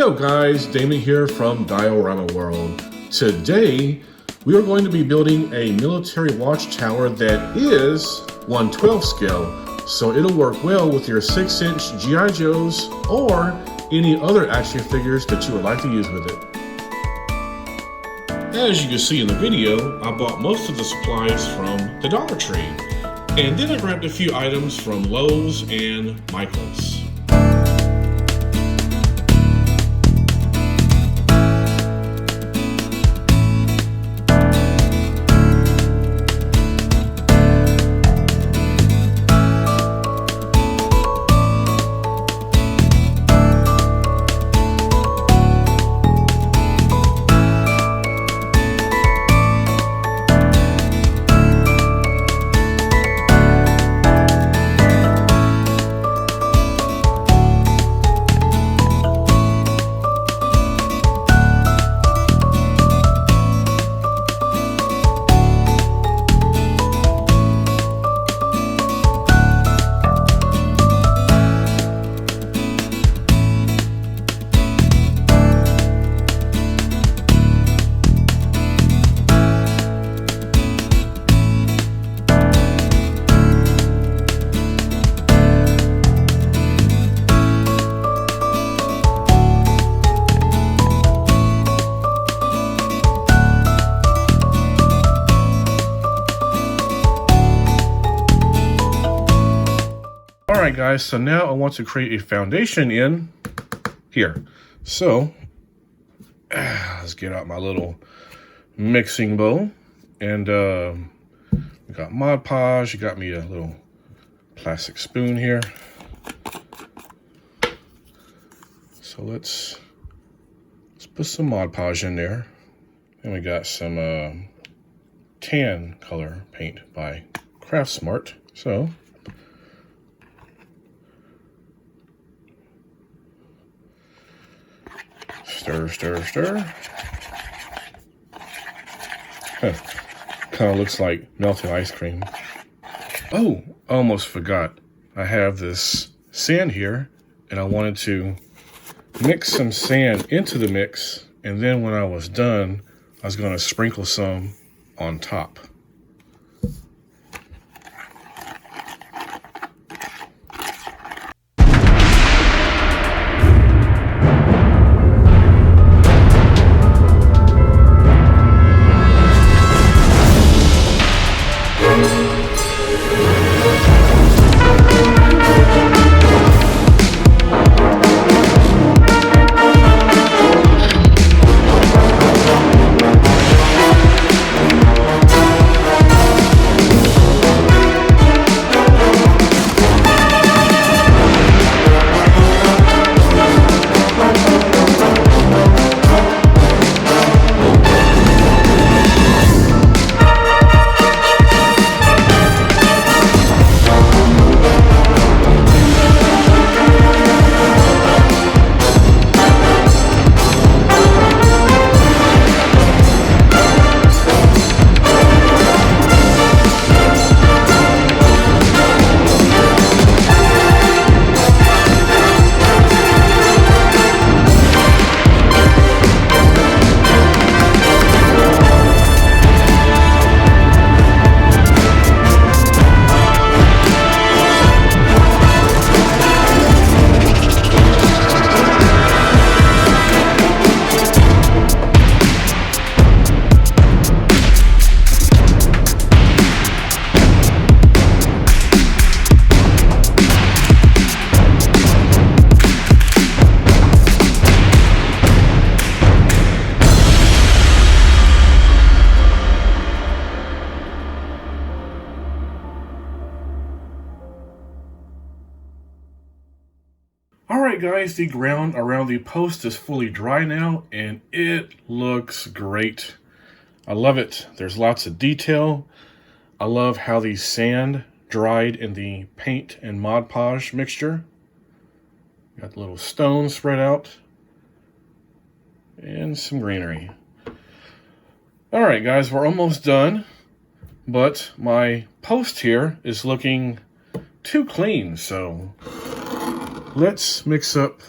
Yo guys, Damon here from Diorama World. Today, we are going to be building a military watchtower that is 1/12 scale, so it'll work well with your 6-inch G.I. Joes or any other action figures that you would like to use with it. As you can see in the video, I bought most of the supplies from the Dollar Tree, and then I grabbed a few items from Lowe's and Michael's. Alright guys, so now I want to create a foundation in here. So, let's get out my little mixing bowl. And we got Mod Podge, you got me a little plastic spoon here. So let's put some Mod Podge in there. And we got some tan color paint by Craft Smart. So stir, stir, stir. Huh. Kind of looks like melted ice cream. Oh, almost forgot. I have this sand here, and I wanted to mix some sand into the mix, and then when I was done, I was going to sprinkle some on top. Alright guys, the ground around the post is fully dry now, and it looks great. I love it. There's lots of detail. I love how the sand dried in the paint and Mod Podge mixture. Got the little stones spread out. And some greenery. Alright guys, we're almost done. But my post here is looking too clean, so let's mix up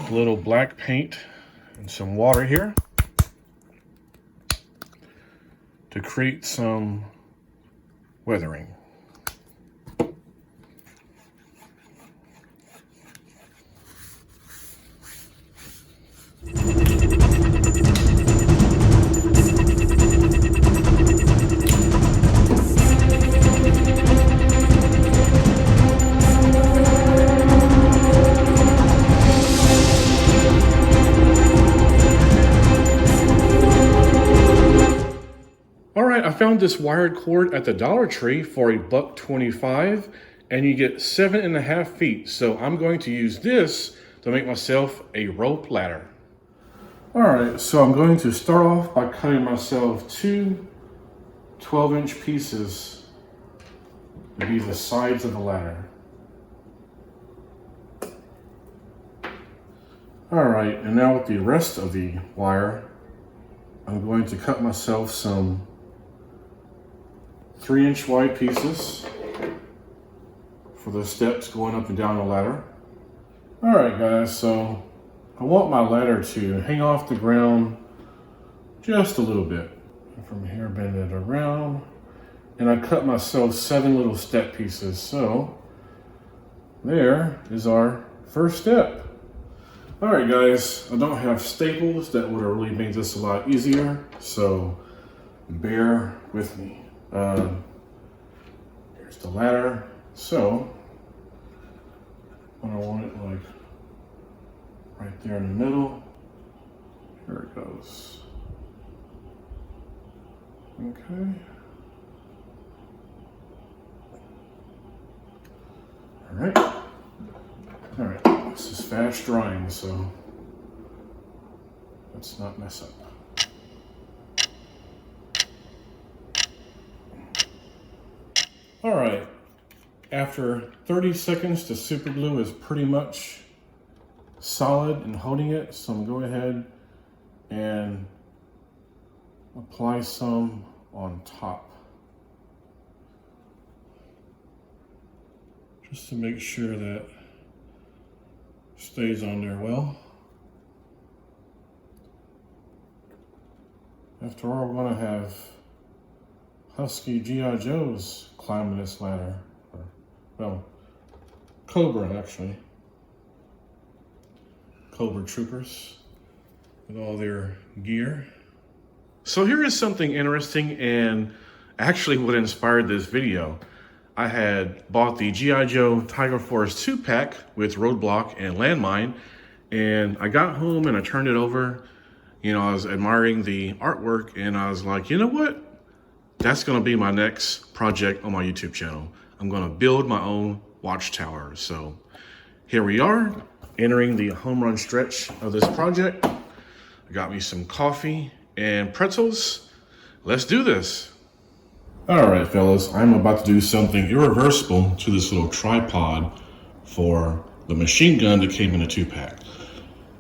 a little black paint and some water here to create some weathering. I found this wired cord at the Dollar Tree for $1.25, and you get 7.5 feet. So I'm going to use this to make myself a rope ladder. All right, so I'm going to start off by cutting myself two 12-inch pieces to be the sides of the ladder. All right, and now with the rest of the wire, I'm going to cut myself some 3-inch wide pieces for the steps going up and down the ladder. All right, guys, so I want my ladder to hang off the ground just a little bit. From here, bend it around, and I cut myself 7 little step pieces. So there is our first step. All right, guys, I don't have staples. That would have really made this a lot easier, so bear with me. Here's the ladder. So I want it like right there in the middle. Here it goes. Okay. All right. All right. This is fast drying, so let's not mess up. All right, after 30 seconds, the super glue is pretty much solid and holding it. So I'm going to go ahead and apply some on top, just to make sure that it stays on there well. After all, we're going to have husky G.I. Joes climbing this ladder. Or, well, Cobra, actually. Cobra troopers with all their gear. So here is something interesting, and actually what inspired this video. I had bought the G.I. Joe Tiger Force 2-pack with Roadblock and Landmine, and I got home and I turned it over. You know, I was admiring the artwork, and I was like, you know what? That's gonna be my next project on my YouTube channel. I'm gonna build my own Watchtower. So here we are, entering the home run stretch of this project. I got me some coffee and pretzels. Let's do this. All right, fellas, I'm about to do something irreversible to this little tripod for the machine gun that came in a 2-pack.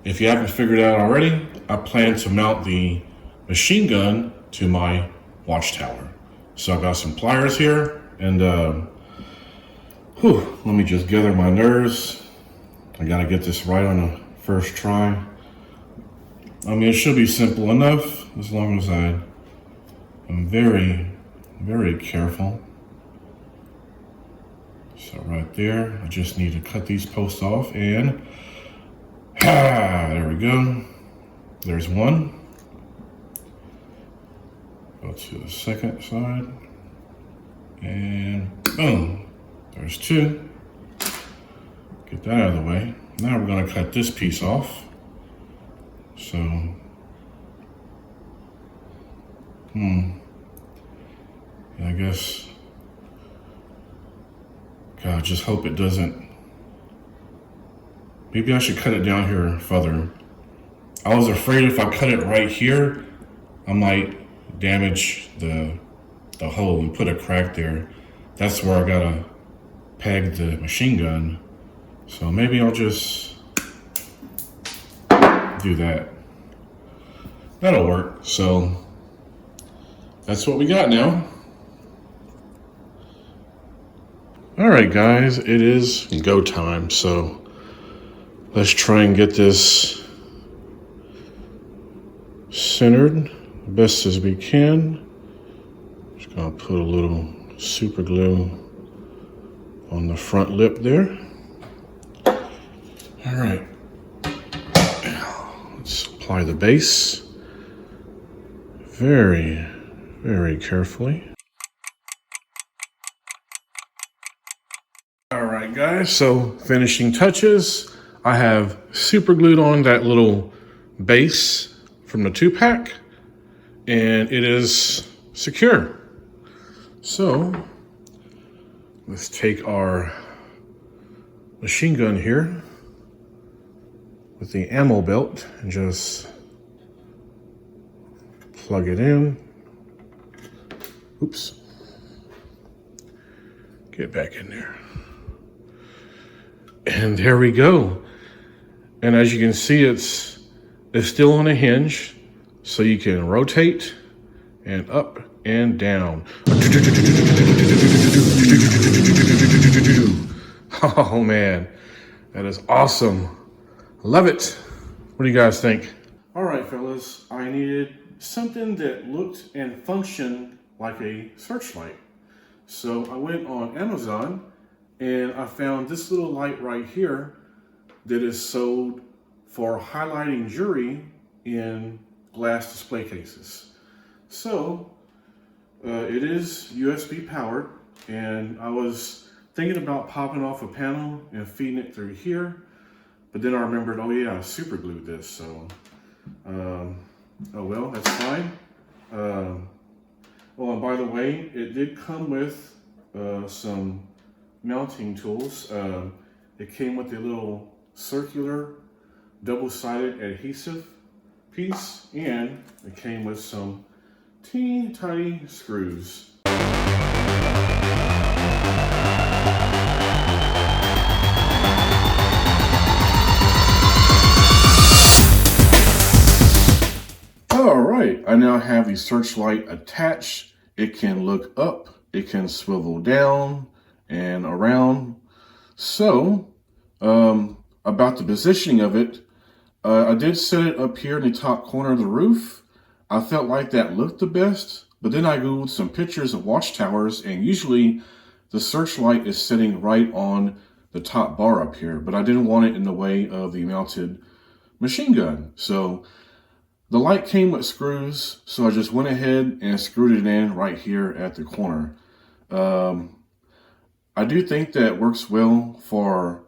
If you haven't figured it out already, I plan to mount the machine gun to my Watchtower. So I got some pliers here, and let me just gather my nerves. I gotta get this right on the first try. I mean, it should be simple enough as long as I am very, very careful. So right there, I just need to cut these posts off, and there we go. There's one. Go to the second side, and boom, there's 2. Get that out of the way. Now we're gonna cut this piece off. So, I guess, God, just hope it doesn't. Maybe I should cut it down here further. I was afraid if I cut it right here, I might damage the hole and put a crack there. That's where I gotta peg the machine gun. So maybe I'll just do that. That'll work. So that's what we got now. All right, guys, it is go time. So Let's try and get this centered best as we can. Just gonna put a little super glue on the front lip there. All right, let's apply the base very, very carefully. All right, guys, so finishing touches. I have super glued on that little base from the 2-pack, and it is secure. So let's take our machine gun here with the ammo belt and just plug it in. Oops. Get back in there. And there we go. And as you can see, it's still on a hinge, so you can rotate and up and down. Oh man, that is awesome. Love it. What do you guys think? All right, fellas, I needed something that looked and functioned like a searchlight. So I went on Amazon and I found this little light right here that is sold for highlighting jewelry in glass display cases. So it is USB powered, and I was thinking about popping off a panel and feeding it through here, but then I remembered, oh yeah, I super glued this, so oh well, that's fine. Oh, and by the way, it did come with some mounting tools. It came with a little circular double-sided adhesive piece, and it came with some teeny tiny screws. All right, I now have the searchlight attached. It can look up, it can swivel down and around. So, about the positioning of it, I did set it up here in the top corner of the roof. I felt like that looked the best, but then I Googled some pictures of watchtowers, and usually the searchlight is sitting right on the top bar up here, but I didn't want it in the way of the mounted machine gun. So the light came with screws, so I just went ahead and screwed it in right here at the corner. I do think that works well for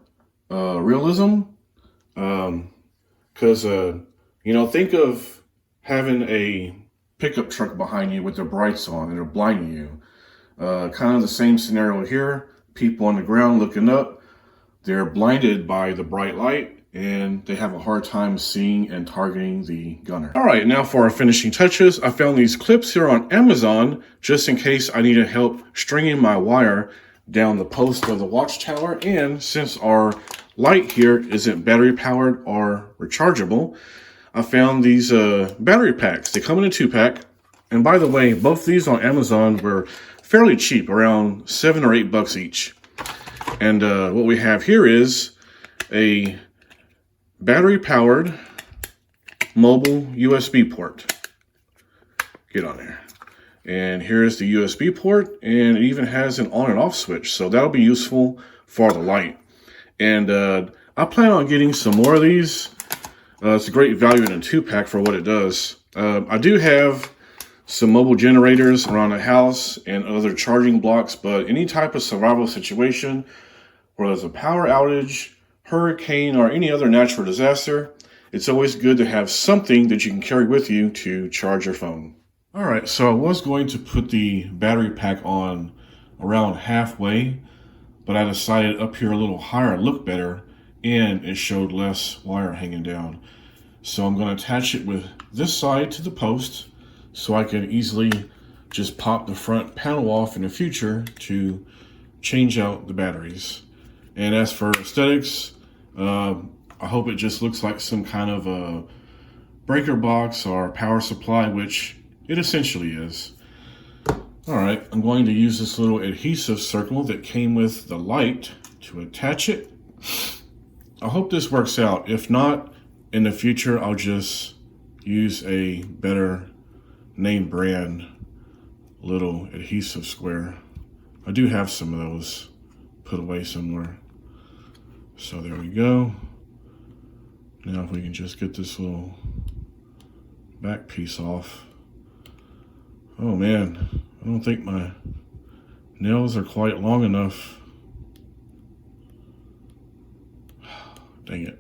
realism, because you know, think of having a pickup truck behind you with the brights on and they're blinding you. Kind of the same scenario here. People on the ground looking up, they're blinded by the bright light and they have a hard time seeing and targeting the gunner. All right, now for our finishing touches. I found these clips here on Amazon just in case I needed help stringing my wire down the post of the watchtower, and since our light here isn't battery powered or rechargeable, I found these battery packs. They come in a 2-pack, and by the way, both these on Amazon were fairly cheap, around $7 or $8 each. And what we have here is a battery powered mobile USB port. Get on there. And here's the USB port, and it even has an on and off switch, so that'll be useful for the light. And I plan on getting some more of these. It's a great value in a 2-pack for what it does. I do have some mobile generators around the house and other charging blocks, but any type of survival situation where there's a power outage, hurricane, or any other natural disaster, it's always good to have something that you can carry with you to charge your phone. All right, so I was going to put the battery pack on around halfway, but I decided up here a little higher looked better, and it showed less wire hanging down. So I'm going to attach it with this side to the post so I can easily just pop the front panel off in the future to change out the batteries. And as for aesthetics, I hope it just looks like some kind of a breaker box or power supply, which it essentially is. All right, I'm going to use this little adhesive circle that came with the light to attach it. I hope this works out. If not, in the future, I'll just use a better name brand little adhesive square. I do have some of those put away somewhere. So there we go. Now if we can just get this little back piece off. Oh man, I don't think my nails are quite long enough. Dang it.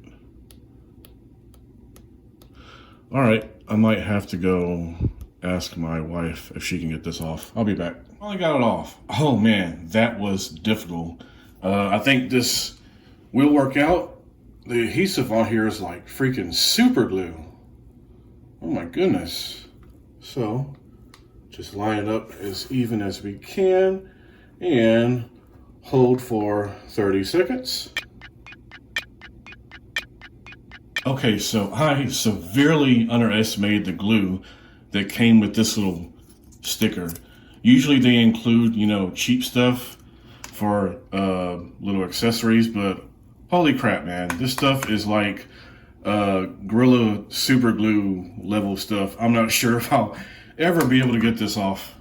All right, I might have to go ask my wife if she can get this off. I'll be back. Finally got it off. Oh man, that was difficult. I think this will work out. The adhesive on here is like freaking super glue. Oh my goodness. So, just line it up as even as we can and hold for 30 seconds. Okay, so I severely underestimated the glue that came with this little sticker. Usually they include, you know, cheap stuff for little accessories, but holy crap, man. This stuff is like Gorilla Super Glue level stuff. I'm not sure if I'll ever be able to get this off.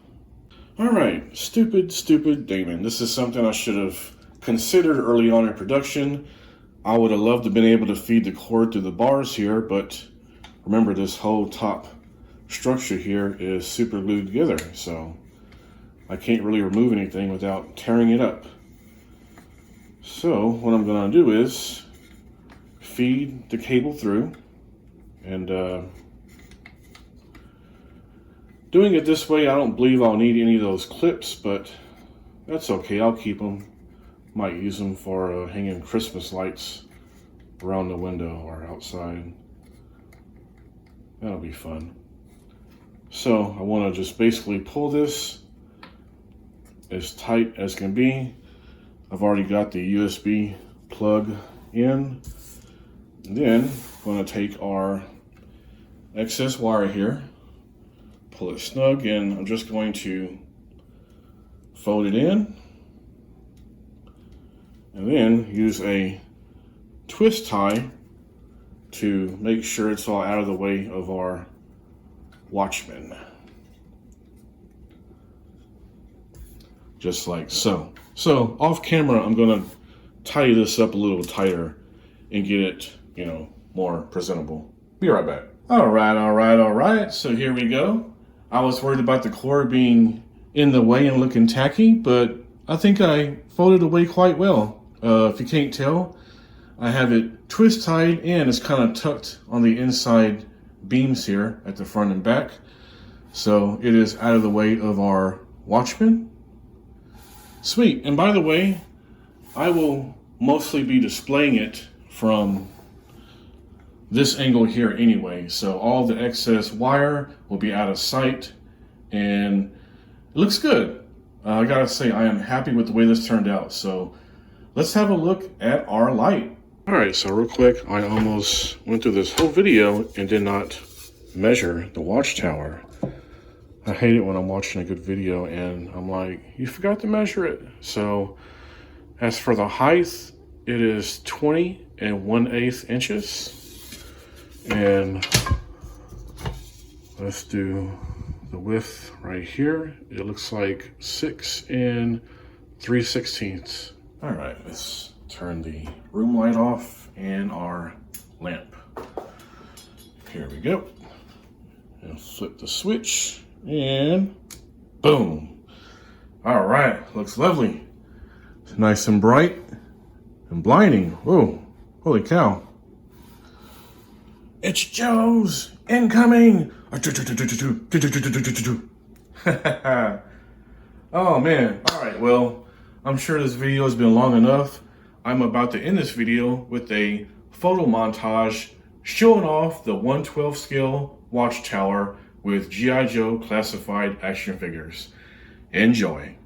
All right, stupid Damon. This is something I should have considered early on in production. I would have loved to have been able to feed the cord through the bars here, but remember this whole top structure here is super glued together, so I can't really remove anything without tearing it up. So what I'm gonna do is feed the cable through, and doing it this way, I don't believe I'll need any of those clips, but that's okay, I'll keep them. Might use them for hanging Christmas lights around the window or outside. That'll be fun. So I want to just basically pull this as tight as can be. I've already got the USB plug in. And then I'm going to take our excess wire here, pull it snug, and I'm just going to fold it in. And then use a twist tie to make sure it's all out of the way of our Watchman. Just like so. So off camera, I'm gonna tie this up a little tighter and get it, you know, more presentable. Be right back. All right. So here we go. I was worried about the cord being in the way and looking tacky, but I think I folded away quite well. If you can't tell, I have it twist tied and it's kind of tucked on the inside beams here at the front and back. So it is out of the way of our Watchman. Sweet. And by the way, I will mostly be displaying it from this angle here anyway. So all the excess wire will be out of sight and it looks good. I gotta say, I am happy with the way this turned out. So let's have a look at our light. All right, so real quick, I almost went through this whole video and did not measure the Watchtower. I hate it when I'm watching a good video and I'm like, you forgot to measure it. So as for the height, it is 20 1/8 inches. And let's do the width right here. It looks like 6 3/16. All right, let's turn the room light off and our lamp. Here we go. And flip the switch and boom. All right, looks lovely. It's nice and bright and blinding. Whoa, holy cow. It's Joe's incoming. Oh man, all right, well, I'm sure this video has been long enough. I'm about to end this video with a photo montage showing off the 1/12 scale Watchtower with G.I. Joe classified action figures. Enjoy.